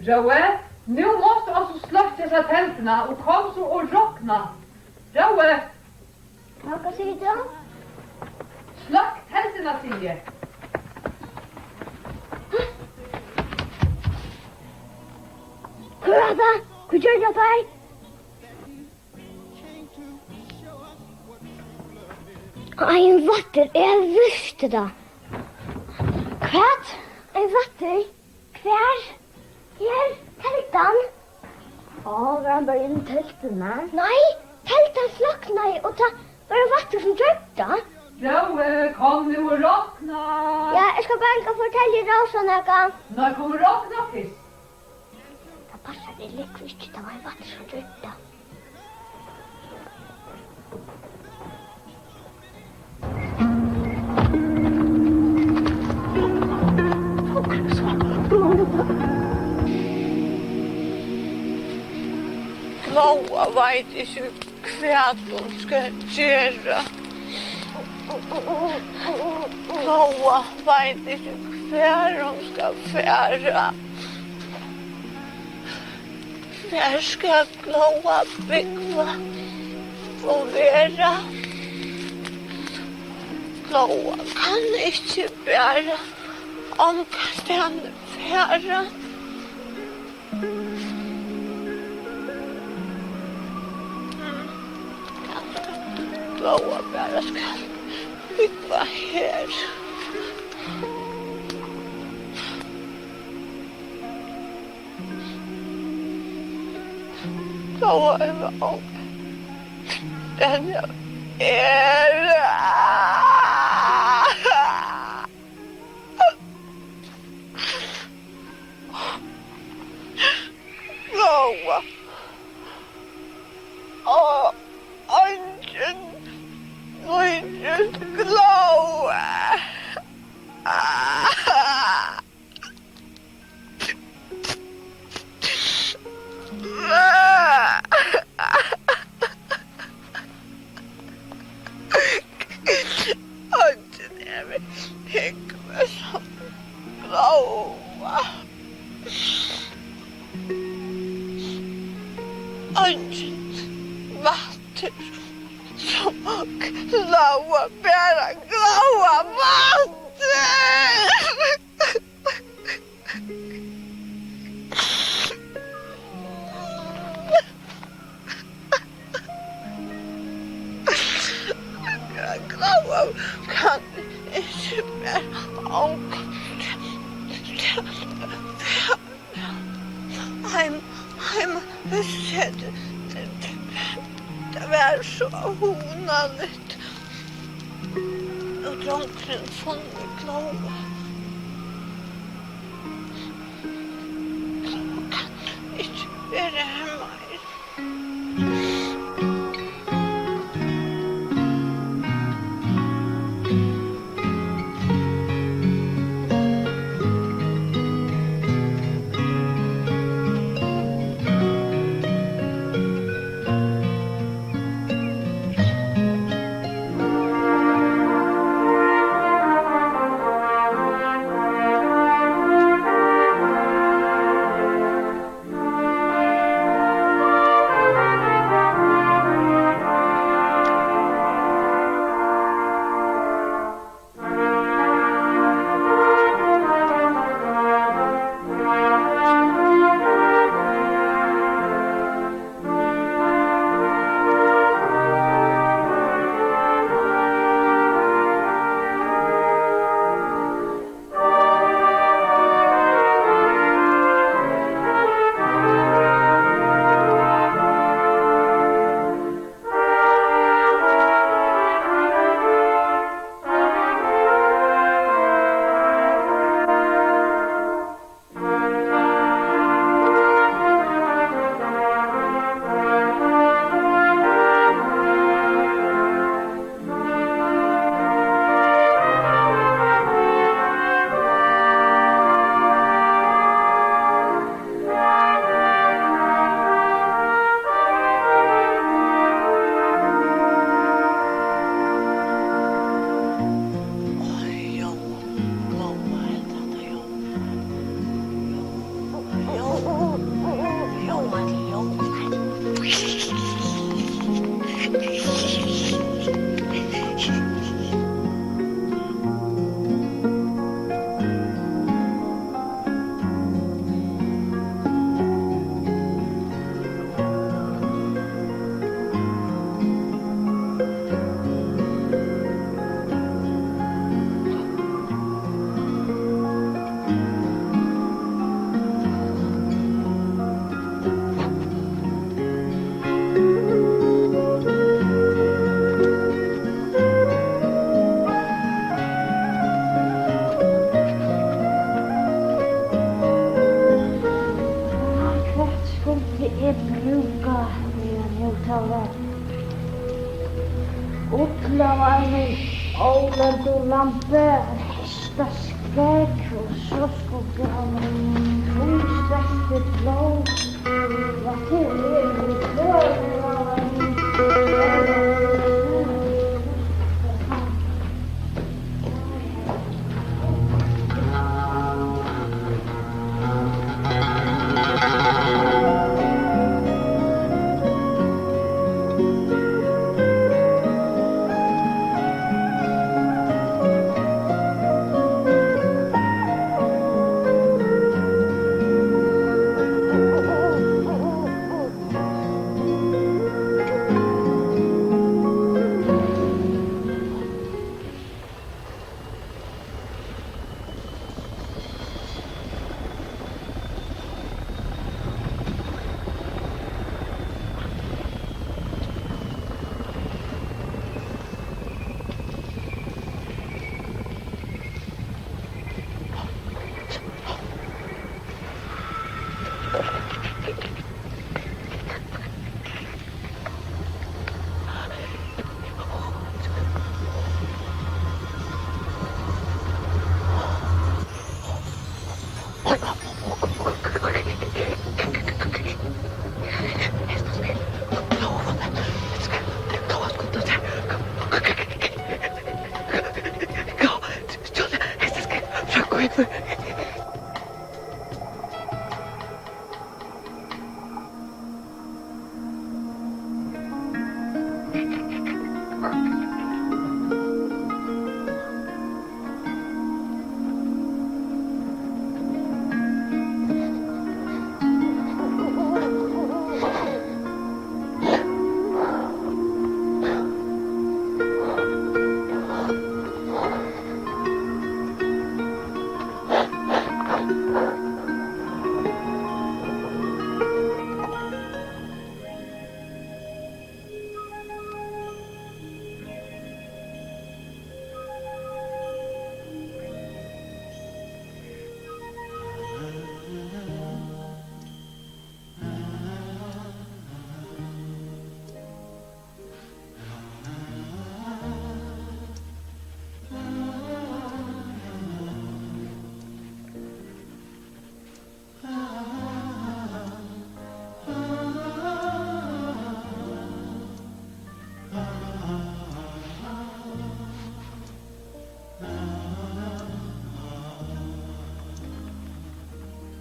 Joe, nu måste alltså släcka dessa tälterna och kom så och rockna. Joe! Vad säger du? Släck tälterna, Silje. Kurada, hur gör jag dig? En vatter är visst då. Kvart? En vatter? Kvär? Här, tältan. Ja, var han började in tälten? Nej, tältan slocknade och var det vatter som dröpte. Joe, kom nu och rockna. Ja, jag ska bara fortälja Rosa något. När kommer rockna, Fisk? Det passar det likvisst, det var en vatter som dröpte. Laura vet inte vad hon ska göra. Laura vet inte vad hon ska färra. När ska Laura bygga och vera? Laura kan inte bära omkastande färra. Laura bara ska bygga här. Laura är om. Den är... Laura. Angel glow. Angel Hikmas glow. Angel vatten som Laura bara glowa vatten. Glowa kan inte mer I'm said det var så onödigt. Och drunknen från Glowa. Glowa kan inte vara hemma. var. Utla var min ålder lampe. Hästar skräck och kioskogrannar. Solsvett blå. Vad till er i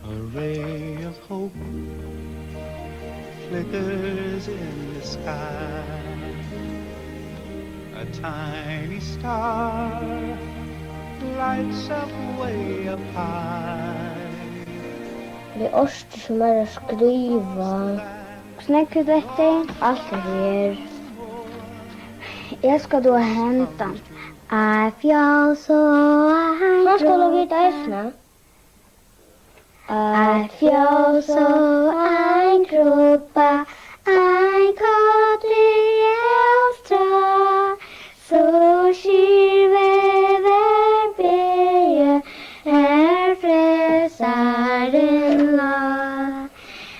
A ray of hope flickers in the sky. A tiny star lights up way up high. Det är Oster som är att skriva. Snäcker detta? Allt är här. Jag ska då hämta. I feel so hungry. Vad ska du veta äsna? I feel so hungry. I caught the extra. So she will be her fräsar in lag.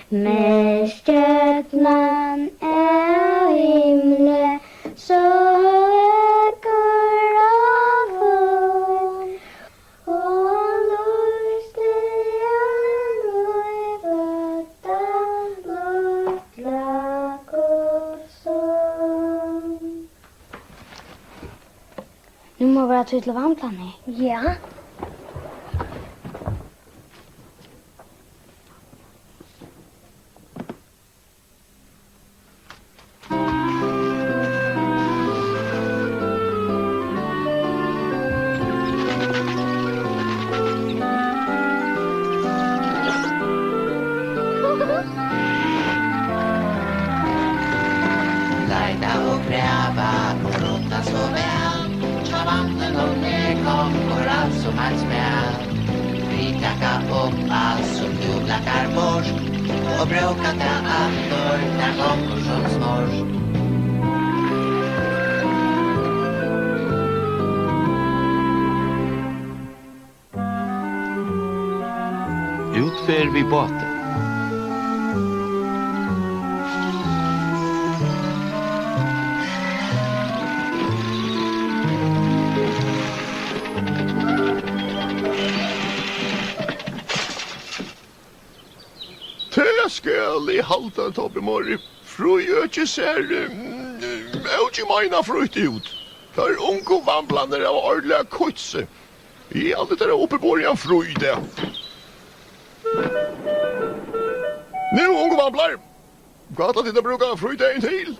Med stjärnan är himle så ökar av hon. Och lustiga nöjvöta blåklak och sång. Nu må vara till varmplanet. Ja. Lajta och gräva och rota så väl. Ta vatten och nedgång och allt som helst med. Vi tackar upp allt som du lackar bort. Och bråka till andor när kommer som smors. Utför vid båten. vel I halta Tobbe Mori. Frøyøkje ser ikke meina frøyt ut. Der unge vannblander av ordelig kutse. I alt det der oppe bor jeg frøy det. Nu unge vannblar. Gata til å bruke frøy det en til.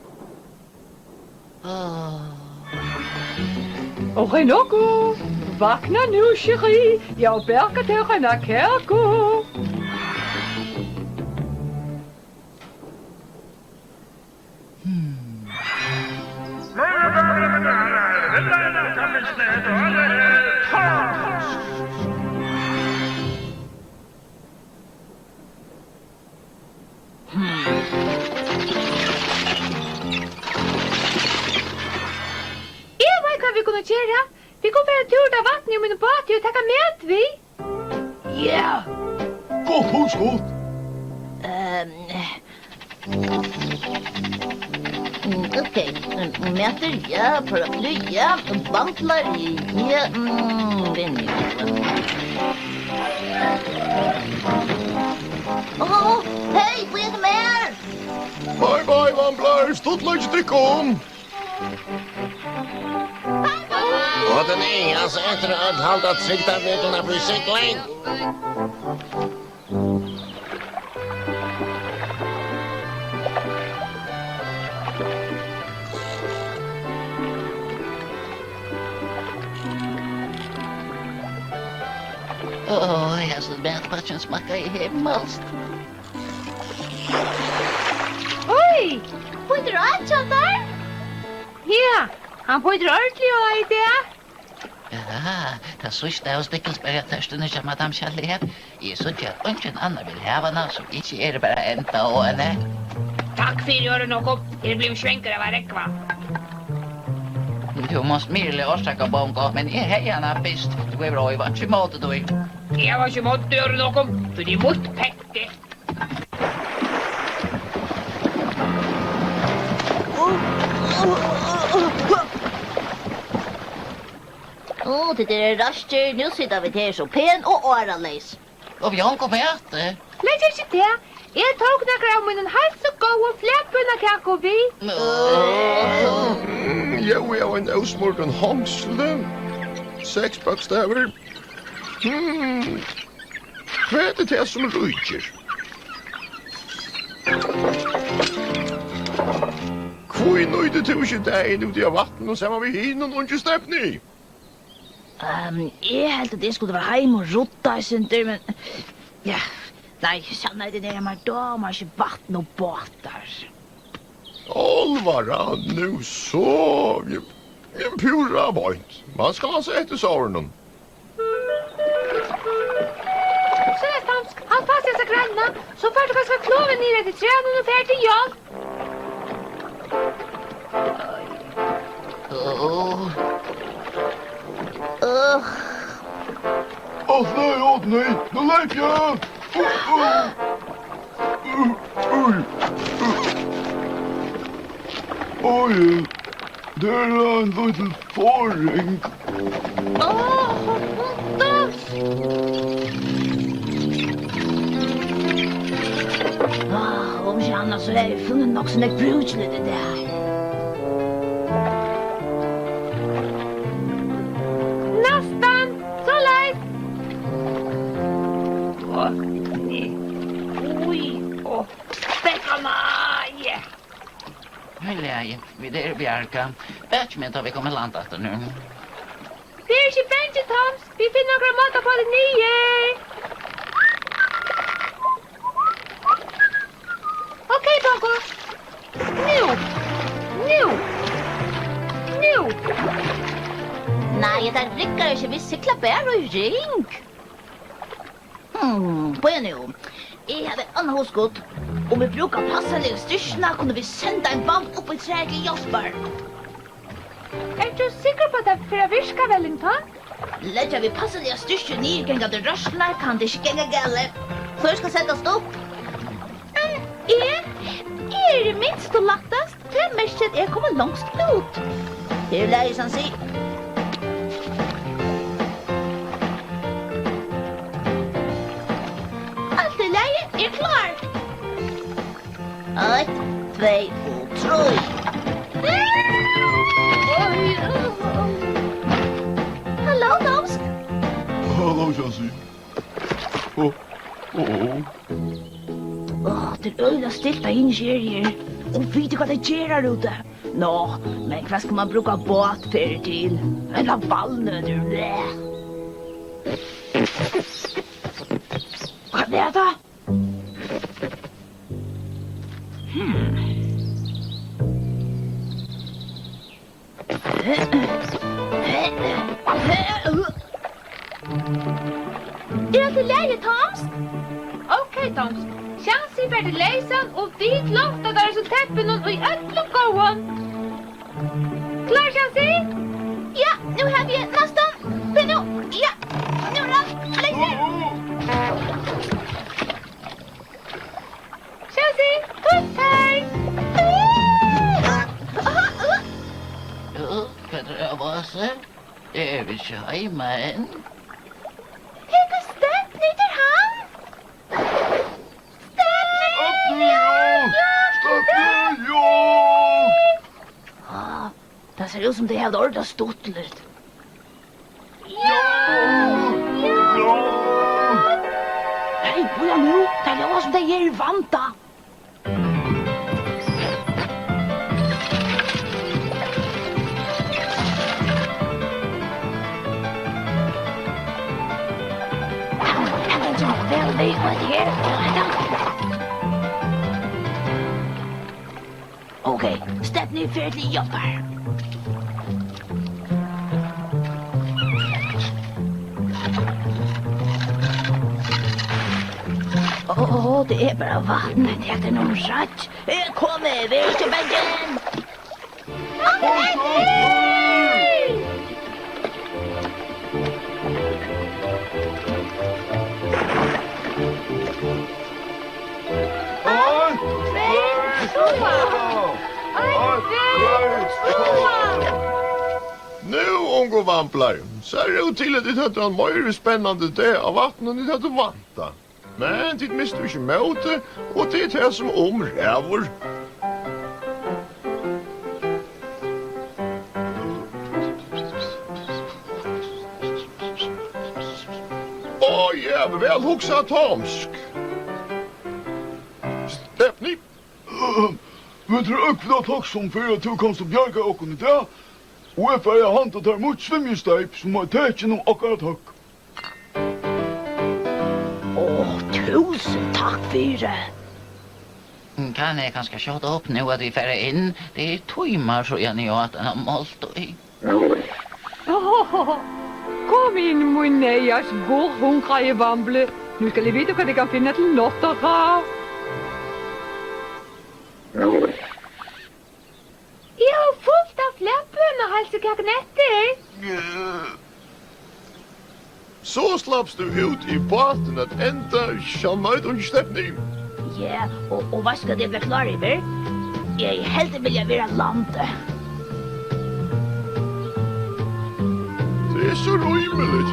Och Renoko, vakna nu, chérie. Jag berkar till Rena Kerko. Vi kunne gjøre. Vi kunne være tur til vattnet om en båt og takke med vi. Ja. Godt husgått. Okej, mäter ja, paraply ja, bantlar ja, hej, vad är det mer? Bye bye vannblar, stått langt stykke om. Och den är alltså efter att halta tryckta vägarna på cykling. Jag så bärpatchen smakar I himmelskt. Oi! Pointer att Chandar? Ja, han pointer ordentlig og I det. Ja, det sista av Stikkelsberga-tørstene som Madame Chalet. Jeg så ikke at ungen annan vil hava henne, så ikke bare enda og henne. Takk for gjøre noe. Det blir svenker av rekva. Du måste merle orsaka bongo, men jeg heier henne best. Du er bra I vart I måte du. Jeg var ikke måtte gjøre noe, for de måtte pekke. Det där raster, nu sitter vi till så pen och åraleis. Og vi har kommet etter. Læg ikke det. Jeg tok noen av min helt så gode fleppende kakko vi. Jo, jeg har en ausmorten hangsle. 6 bokstaver. Hva det som ryker? Hvor nøyde til ikke deg ut I vatten og sammen med hinn og ikke stepni? Jag helt att det skulle vara hem och rota I center, men ja, nej, känner det där med damer, inte vatten och båtar. Olvara, nu så. En pura point. Man ska ha sett I såren. Så det Tams, han fast dessa granna, så før du skal kloven nere til träden og färd til jobb. Åh nej, nu leip jag! Oj, där är en liten fåring. Om jag annars så är det funnit något som är brukligt det där. Nästan, så lejt. Spekkarna! Hej, vi där Bjarka. Batchment har vi kommit landa efter nu. Vi er ikke vente, Tams. Vi finner noen måter på det nye. Ok, Bongo. Nu. Nej, det rycker inte. Vi cyklar bara I ring. På en nu. Jag hade annan hosgått. Om vi brukar passaliga styrkorna kunde vi sända en band upp I träd I Jasper. Er du sikker på at det for å virke, Wellington? Lägger vi passaliga styrkor nyrgängande rörslar kan det inte gänga gälle. Först ska sättas upp. Er det minst og lattast? Det mest jeg kommer långst ut. Det är läge som säger. Allt är läge, er klar. faithful true. Hallo, Tomsk. Hallo, Jansi. Det er øyla stilt av innkjerier. Og vet hva det gjør her ute? Nå, men hva skal man bruke båtferie til? Eller valnøtter? Hva er det da? Er det leie, Tomsk? Ok, Tomsk. Sjansi for det leisan og dit lofta der så teppen og i ötlo gåan. Klar, Sjansi? Ja, nu har vi nästan. Men nu, ja, nu då. Lägg Sjansi, puss her. Jo, Petra Vase. Er vi ikke hjemme enn? Hette Stepney til han? Det ser ut som det hadde ordet stuttlet. Hei, börja nu. Det låter som det ger vanta. Okej, Stepney färdig jobbar. Det är bara vattnet. Det är någon rätt. Kom över till bänken. Nu, unga vamplar, ser det ut till att det hade en mer spännande det av vatten än det hade vanta. Men det mister vi inte möte, och det är det som omräver. Ja, väl huxa Tomsk. Stepney? Vet du öppna taxon för att du kan så bjärga och kunna det? Och jag får hand att ta emot svimmingsteip som har täcken och akkurat hög. Tusen tack för det. Kan jeg kanskje skjøte opp nå at vi færre inn? Det er timer så jeg ni at den har målt og i. Kom in, min nejas gårdhungrige vamble. Nu skal jeg vite hva de kan finne til nottera. Jeg har fullt av flerbønnehalsekagnetter. Så slappst du ut i båten att ända sjalmöjd och Stepney. Ja, og hva skal det bli klar over? Jeg helt vilja være landet. Det är så rymligt.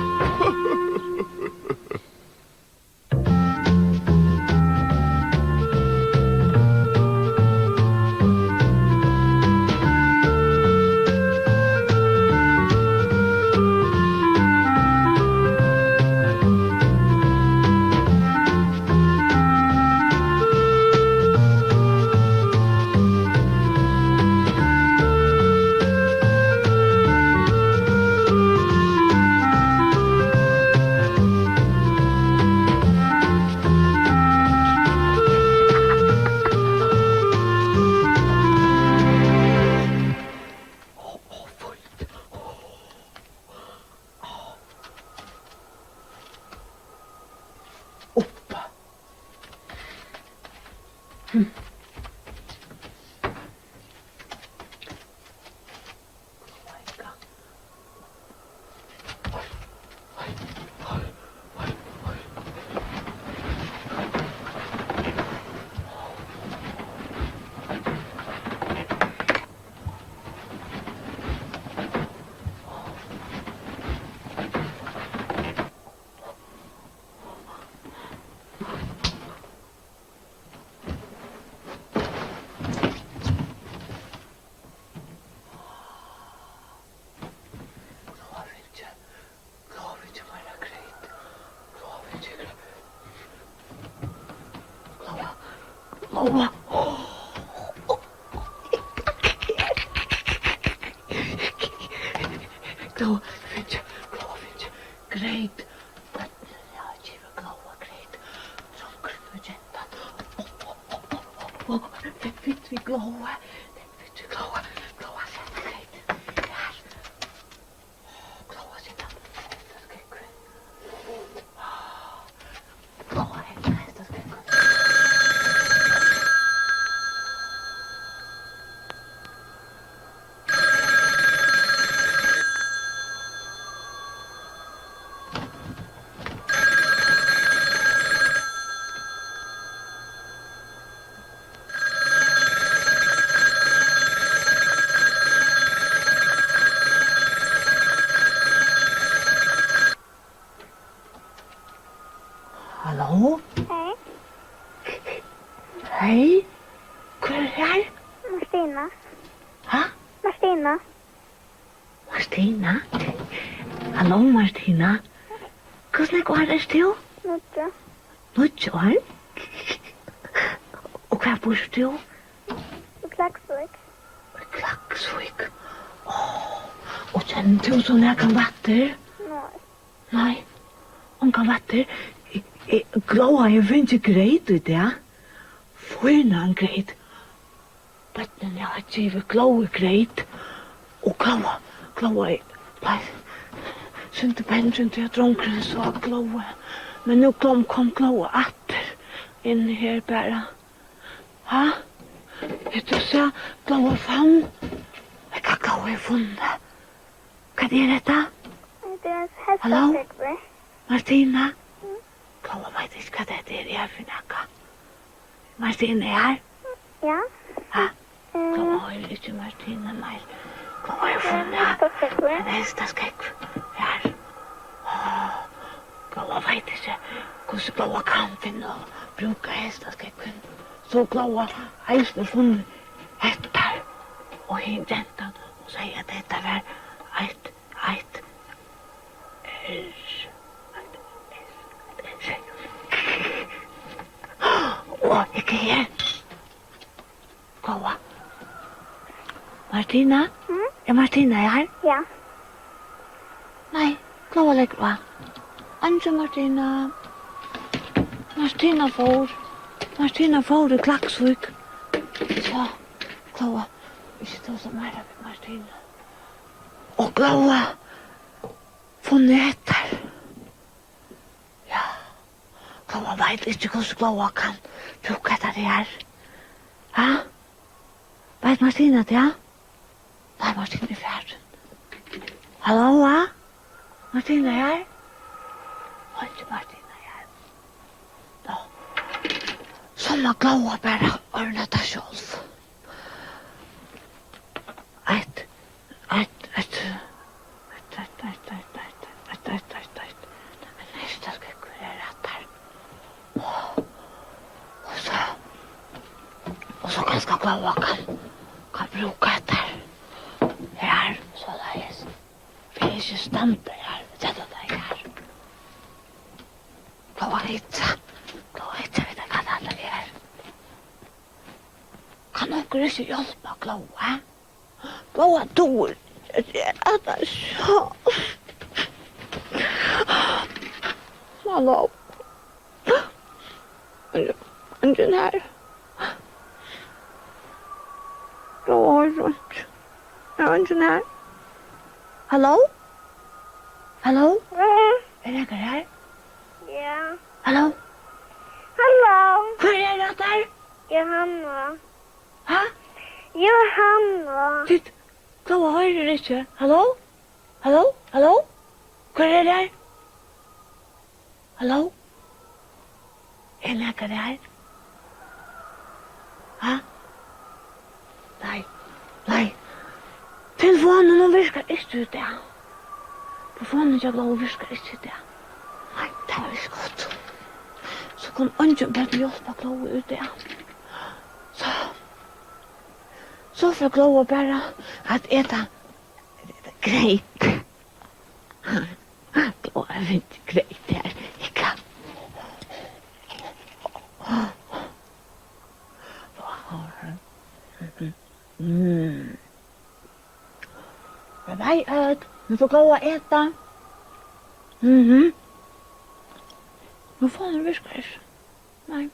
Gloa. Gloa, finch. Great. But ja, tjiva Gloa, great. Sonker nu gentan. Finch vi Gloa. Gloa, great. Här. Gloa, sitta. Gloa, hästa ska gå. Hallå? Hej. Hej? Hva er det her? Martina. Hæ? Martina. Martina? Hallå, Martina. Hvordan går det til? Nutja. Nødja år? Og hva bor du? Klagsvik. Klagsvik. Og kjenner du så når kan vatter? Nej. Nei. Om kan vatter? Gloa, jeg finner ikke greit ut det. Fynan greit. Bøtten, jeg har givet Gloa greit. Og Gloa er... Synte pensjon til at dronkeren så Gloa. Men nu kom Gloa atter inn her bare. Ha? Vet du så, Gloa fann? Hva Gloa har funnet? Hva er dette? Det är en Hallå? häststekver. Martina? Gloa vet ikke hva det er jeg for noe. Martina er her? Ja. Ha? Gloa har ikke Martina mer. Gloa har funnet Häststekver. en hesteskekk her. Gloa vet ikke hvordan Gloa kan finne og bruke hesteskekken. Så Gloa har ikke funnet etter. Og hin jentan og sier at dette var et Åh, ikke her. Gloa. Martina? Er Martina her? Ja. Nei, Gloa legger hva? Anse Martina. Martina får i Klaksvik. Så, Gloa. Ikke ta så mer av Martina. Og Gloa. Funnet etter. Ja. Gloa vet ikke hvordan Gloa kan bruke etter det her. Ja? Vet Martina det, ja? Nei, Martina er ferdig. Hallå, ja? Martina er her? Har ikke Martina er her? Da. Så må Gloa bare ordne det selv. Nästa ska jag göra där. Och så kanske Gloa kan bruka det här. Så där är det. Vi är ju stamper här. Sätta det här. Gloa hitsa, vet jag vad det är. Kan någon inte hjälpa Gloa? Gloa dår. Det är så. Hallå. Den här. Gloa har runt. Ja, den här. Hallå? Hallå? Är det här? Ja. Hallå? Hallå. Hur är det där? Johanna. Ha? Johanna. Titt. Gloa har det inte. Hallå? Hallå? Hallå? Hur är det där? Hallå? Är det där? Ha? Nej. Telefonen virkar inte ut där. Telefonen jag Gloa virkar inte ut där. Nej, det var inte gott. Så kom Anjon bara hjälpa Gloa ut där. Så får Gloa bara att äta grejt. Gloa vill inte grejt här. Bye bye, nu får gå och äta. Nu får han viskar. Nej.